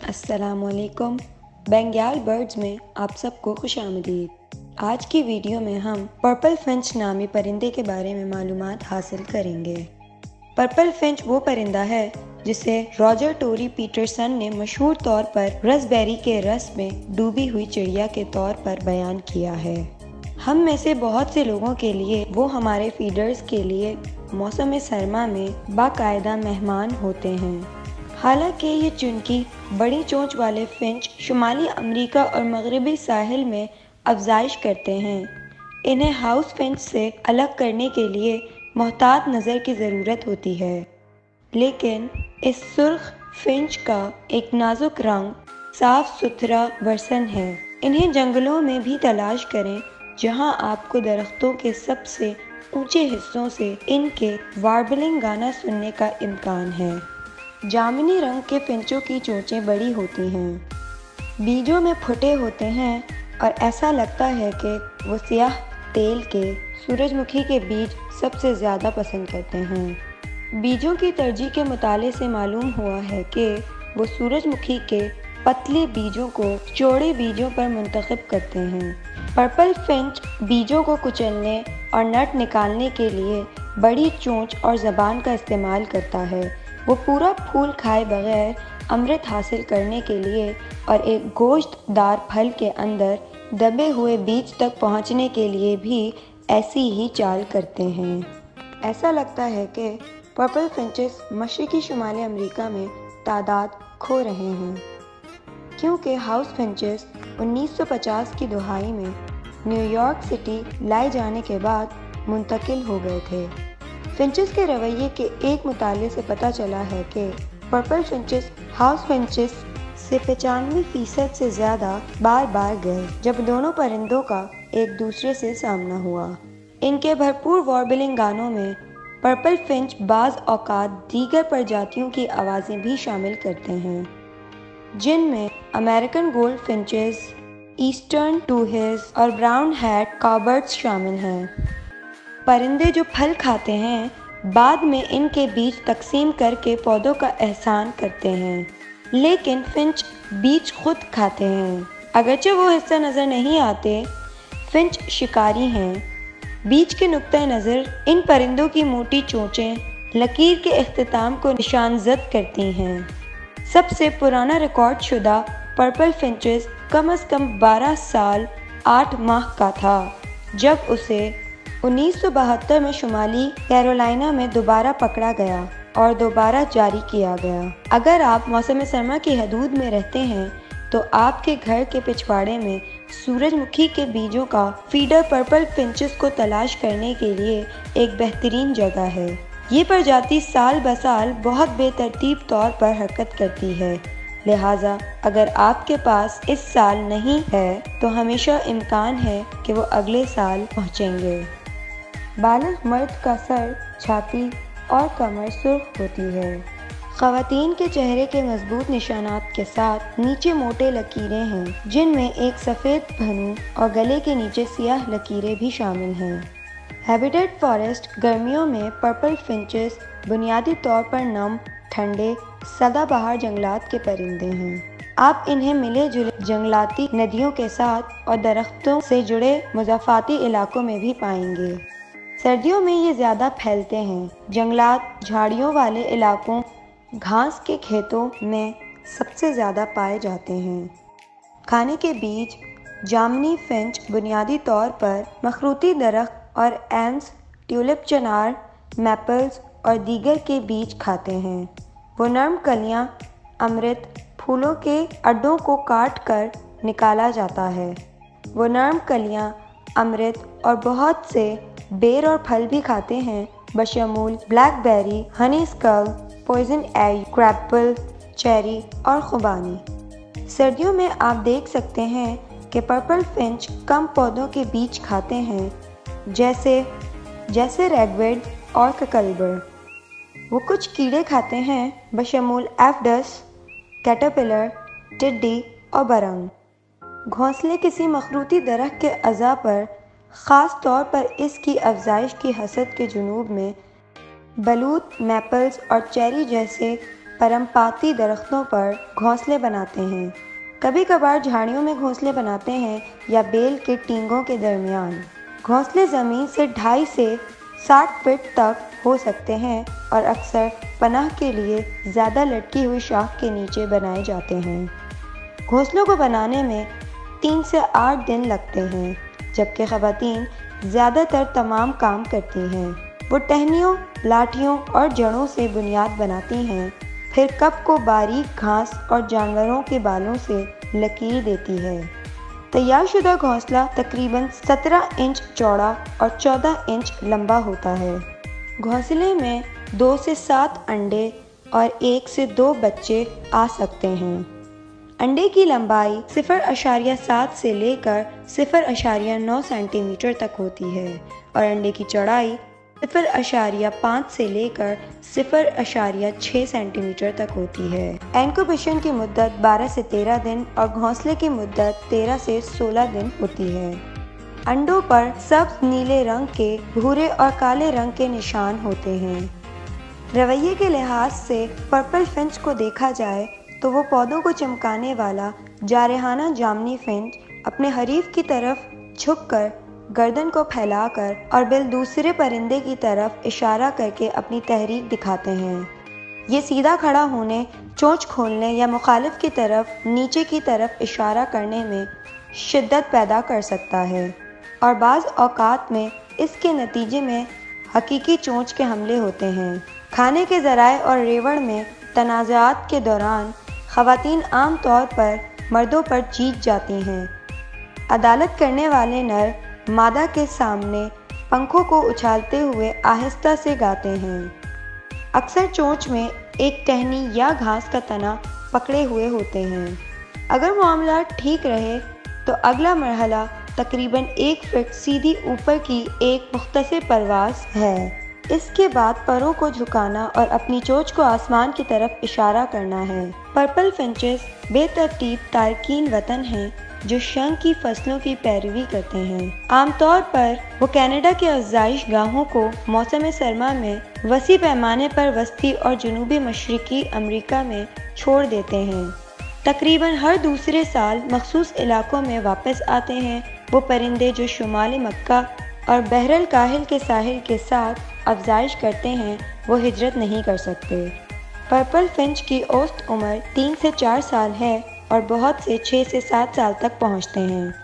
अस्सलाम वालेकुम। बेंगाल बर्ड्स में आप सबको खुश आमदीद। आज की वीडियो में हम पर्पल फिंच नामी परिंदे के बारे में मालूमात हासिल करेंगे। पर्पल फिंच वो परिंदा है जिसे रॉजर टोरी पीटरसन ने मशहूर तौर पर रसबेरी के रस में डूबी हुई चिड़िया के तौर पर बयान किया है। हम में से बहुत से लोगों के लिए वो हमारे फीडर्स के लिए मौसम सरमा में बाकायदा मेहमान होते हैं। हालांकि ये चुनकी बड़ी चोंच वाले फिंच शुमाली अमेरिका और मगरबी साहिल में अफजाइश करते हैं। इन्हें हाउस फिंच से अलग करने के लिए मोहतात नज़र की ज़रूरत होती है, लेकिन इस सुर्ख फिंच का एक नाजुक रंग साफ सुथरा वर्सन है। इन्हें जंगलों में भी तलाश करें जहां आपको दरख्तों के सबसे ऊंचे हिस्सों से इनके वार्बलिंग गाना सुनने का इम्कान है। जामुनी रंग के फिंचों की चोंचें बड़ी होती हैं, बीजों में फुटे होते हैं और ऐसा लगता है कि वो सियाह तेल के सूरजमुखी के बीज सबसे ज़्यादा पसंद करते हैं। बीजों की तरजीह के मुताले से मालूम हुआ है कि वो सूरजमुखी के पतले बीजों को चौड़े बीजों पर मुंतखब करते हैं। पर्पल फिंच बीजों को कुचलने और नट निकालने के लिए बड़ी चोंच और ज़बान का इस्तेमाल करता है। वो पूरा फूल खाए बगैर अमृत हासिल करने के लिए और एक गोश्तदार फल के अंदर दबे हुए बीज तक पहुंचने के लिए भी ऐसी ही चाल करते हैं। ऐसा लगता है कि पर्पल फिंचेस मशरकी शुमाली अमेरिका में तादाद खो रहे हैं, क्योंकि हाउस फिंचेस 1950 की दहाई में न्यूयॉर्क सिटी लाए जाने के बाद मुंतकिल हो गए थे। फिंचेस के रवैये के एक मुताले से पता चला है कि पर्पल फिंचेस हाउस फिंचेस से 95% से ज़्यादा बार बार गए जब दोनों परिंदों का एक दूसरे से सामना हुआ। इनके भरपूर वॉर्बलिंग गानों में पर्पल फिंच बाज़ औकात दीगर प्रजातियों की आवाज़ें भी शामिल करते हैं, जिनमें अमेरिकन गोल्ड फिंचेस, ईस्टर्न टूहेस और ब्राउन हैट कॉबर्ड्स शामिल हैं। परिंदे जो फल खाते हैं बाद में इनके बीज तकसीम करके पौधों का एहसान करते हैं, लेकिन फिंच बीज खुद खाते हैं। अगरचे वो हिस्सा नज़र नहीं आते, फिंच शिकारी हैं। बीज के नुक्ता नज़र इन परिंदों की मोटी चोंचें लकीर के इख्तिताम को निशानजद करती हैं। सबसे पुराना रिकॉर्ड शुदा पर्पल फिंचेस कम अज़ कम 12 साल 8 माह का था, जब उसे 1972 में शुमाली कैरोलिना में दोबारा पकड़ा गया और दोबारा जारी किया गया। अगर आप मौसम सरमा की हदूद में रहते हैं तो आपके घर के पिछवाड़े में सूरजमुखी के बीजों का फीडर पर्पल फिंचेस को तलाश करने के लिए एक बेहतरीन जगह है। ये प्रजाति साल ब साल बहुत बेतरतीब तौर पर हरकत करती है, लिहाजा अगर आपके पास इस साल नहीं है तो हमेशा इम्कान है कि वो अगले साल पहुँचेंगे। बालिग मर्द का सर, छाती और कमर सुर्ख होती है। ख़वातीन के चेहरे के मजबूत निशानात के साथ नीचे मोटे लकीरें हैं, जिनमें एक सफ़ेद भनू और गले के नीचे सियाह लकीरें भी शामिल हैं। हैबिटेट फॉरेस्ट गर्मियों में पर्पल फिंचेस बुनियादी तौर पर नम, ठंडे, सदाबहार जंगलात के परिंदे हैं। आप इन्हें मिले जुले जंगलाती नदियों के साथ और दरख्तों से जुड़े मुज़ाफ़ाती इलाकों में भी पाएंगे। सर्दियों में ये ज़्यादा फैलते हैं। जंगलात, झाड़ियों वाले इलाकों, घास के खेतों में सबसे ज़्यादा पाए जाते हैं। खाने के बीज जामुनी फिंच बुनियादी तौर पर मखरूती दरख्त और एम्स, ट्यूलिप चनार, मैपल्स और दीगर के बीज खाते हैं। वो नर्म कलियां, अमृत, फूलों के अड्डों को काट कर निकाला जाता है। वो नर्म कलियां, अमृत और बहुत से बेर और फल भी खाते हैं, बशमूल blackberry, honeysuckle, poison oak, crabapple, cherry और खुबानी। सर्दियों में आप देख सकते हैं कि पर्पल फिंच कम पौधों के बीज खाते हैं, जैसे रेडवेड और ककलबर। वो कुछ कीड़े खाते हैं, बशमूल एफडस, कैटरपिलर, टिड्डी और बरंग। घोंसले किसी मखरूती दरख्त के अज़ा पर, ख़ास तौर पर इसकी अफजाइश की हसद के जुनूब में, बलूत, मैपल्स और चेरी जैसे परमपाती दरख्तों पर घोंसले बनाते हैं। कभी कभार झाड़ियों में घोंसले बनाते हैं या बेल के टींगों के दरमियान। घोंसले ज़मीन से 2.5 से 60 फीट तक हो सकते हैं और अक्सर पनाह के लिए ज़्यादा लटकी हुई शाख के नीचे बनाए जाते हैं। घोंसलों को बनाने में 3 से 8 दिन लगते हैं, जबकि ख़वातीन ज़्यादातर तमाम काम करती हैं। वो टहनियों, लाठियों और जड़ों से बुनियाद बनाती हैं, फिर कप को बारीक घास और जानवरों के बालों से लकीर देती है। तैयारशुदा घोंसला तकरीबन 17 इंच चौड़ा और 14 इंच लंबा होता है। घोंसले में 2 से 7 अंडे और 1 से 2 बच्चे आ सकते हैं। अंडे की लंबाई 0.7 से लेकर 0.9 सेंटीमीटर तक होती है और अंडे की चौड़ाई 0.5 से लेकर 0.6 सेंटीमीटर तक होती है। इंक्यूबेशन की मुद्दत 12 से 13 दिन और घोंसले की मुद्दत 13 से 16 दिन होती है। अंडों पर सब्ज नीले रंग के, भूरे और काले रंग के निशान होते हैं। रवैये के लिहाज से पर्पल फिंच को देखा जाए तो वो पौधों को चमकाने वाला जारहाना जामनी फिंच अपने हरीफ की तरफ झुककर, गर्दन को फैलाकर और बिल दूसरे परिंदे की तरफ इशारा करके अपनी तहरीक दिखाते हैं। ये सीधा खड़ा होने, चोंच खोलने या मुखालिफ की तरफ नीचे की तरफ इशारा करने में शिद्दत पैदा कर सकता है और बाज़ औक़ात में इसके नतीजे में हकीकी चोंच के हमले होते हैं। खाने के ज़राए और रेवड़ में तनाज़ात के दौरान ख़वातीन आम तौर पर मर्दों पर जीत जाती हैं। अदालत करने वाले नर मादा के सामने पंखों को उछालते हुए आहिस्ता से गाते हैं। अक्सर चोंच में एक टहनी या घास का तना पकड़े हुए होते हैं। अगर मामला ठीक रहे तो अगला मरहला तकरीबन 1 फीट सीधी ऊपर की एक मुख्तसर परवाज़ है। इसके बाद परों को झुकाना और अपनी चोंच को आसमान की तरफ इशारा करना है। पर्पल फिंचेस बेतरतीब तारकीन वतन हैं जो शंख की फसलों की पैरवी करते हैं। आमतौर पर वो कनाडा के अफ़ज़ाइश गाहों को मौसम सरमा में वसी पैमाने पर वस्ती और जनूबी मशरक़ी अमरीका में छोड़ देते हैं। तकरीबन हर दूसरे साल मखसूस इलाकों में वापस आते हैं। वो परिंदे जो शुमाली मक्का और बहरल काहिल के साहिल के साथ अफ़ज़ाइश करते हैं, वो हिजरत नहीं कर सकते। पर्पल फिंच की औसत उम्र 3 से 4 साल है और बहुत से 6 से 7 साल तक पहुंचते हैं।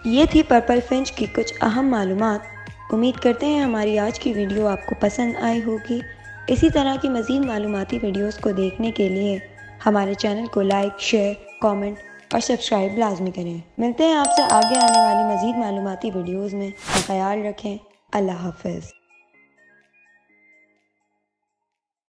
ये थी पर्पल फिंच की कुछ अहम मालूमात। उम्मीद करते हैं हमारी आज की वीडियो आपको पसंद आई होगी। इसी तरह की मज़ीद मालूमाती वीडियोस को देखने के लिए हमारे चैनल को लाइक, शेयर, कमेंट और सब्सक्राइब लाजमी करें। मिलते हैं आपसे आगे आने वाली मज़ीद मालूमाती वीडियोज़ में। ख्याल रखें। अल्लाह हाफ़िज़।